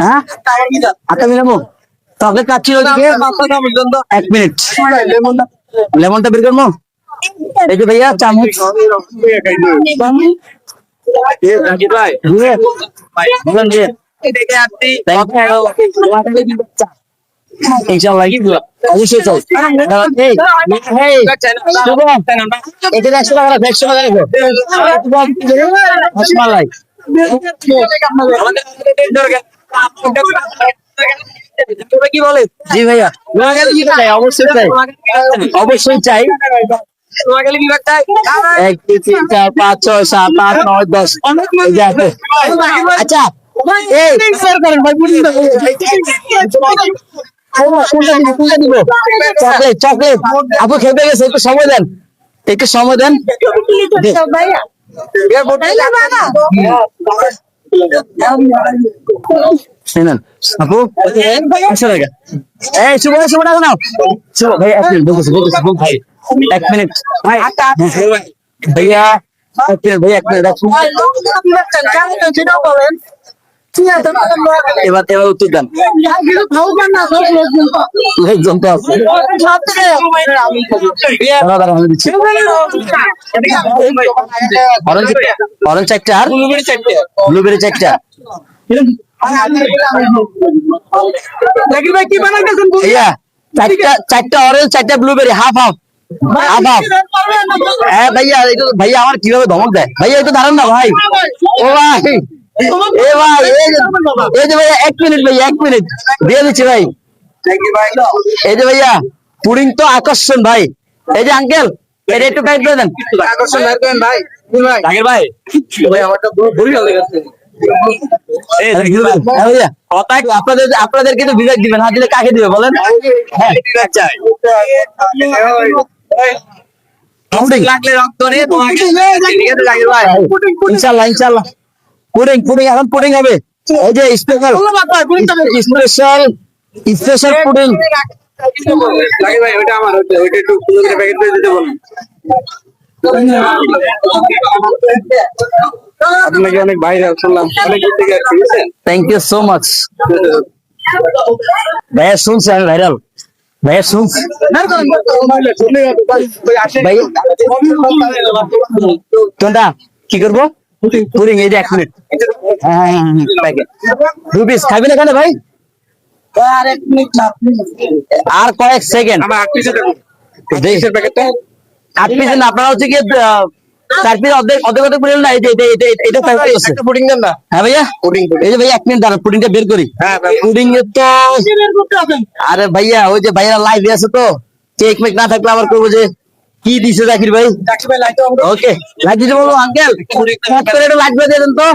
হ্যাঁ আটা মিলাবো তবে কাচ্ছি ওদিকে 1 মিনিট লেমনটা বের করবো এই যে ভাইয়া চামচ ইনশাআল্লাহ অবশ্যই চাই এটা 100 টাকা 100 টাকা রসমালাই কি বলে জি ভাইয়া অবশ্যই চাই অবশ্যই চাই 1 2 3 4 5 6 7 8 9 10 আচ্ছা চকলেট চকলেট আপু খেতে গেছে একটু সময় দেন একটু সময় দেন শুনেন আপু 100 টাকা এই শুভ শুভ টাকা নাও শুভ ভাই 1 মিনিট বলতেছি ভাই 1 মিনিট ভাই ভাইয়া 1 মিনিট ভাই 1 মিনিট এবার উত্তর দেন একজন তো আছে অরেঞ্জ চারটা আর ব্লুবেরি চারটা চারটা অরেঞ্জ চারটা ব্লুবেরি হাফ হাফ হ্যাঁ ভাইয়া ভাইয়া আমার কিভাবে ধমক দেয় ভাইয়া একটু দাঁড়ান না ভাই ও ভাই এই যে ভাইয়া 1 মিনিট ভাইয়া 1 মিনিট দিয়ে দিচ্ছি ভাই এই যে ভাইয়া পুডিং তো আকর্ষণ ভাই এই যে আঙ্কেল এটা একটু প্যাক করে দেন আকর্ষণ ভাই ভাই আমারটা আপনাদের কিন্তু বিবেক দিবেন না দিলে কাকে দিবে বলেন ইনশাল্লাহ ইনশাল্লাহ পুডিং পুডিং এখন পুডিং হবে এই যে স্পেশাল পুডিং আপনাকে অনেক ভাইরাল শুনলাম থ্যাংক ইউ সো মাচ ভাইয়া শুনছি আমি ভাইরাল ভাইয়া শুনছি কোনটা কি করবো পুডিং এই যে 1 মিনিট রুপিস খাবি না কেন ভাই আর কয়েক সেকেন্ড 8 পিস আপনারা হচ্ছে কি 4 পিস অর্ধেক পুডিং না এটা পুডিং দেন না হ্যাঁ ভাইয়া এই যে ভাইয়া 1 মিনিট দাঁড়ান পুডিংটা বের করি পুডিং এর তো আরে ভাইয়া ওই যে ভাইয়া লাইভে আছে তো কেক মেক না থাকলে আবার করবো যে কি দিছে জাকির ভাই ওকে লাইট দিতে বলবো আঙ্কেল লাইট দিয়ে দেন তো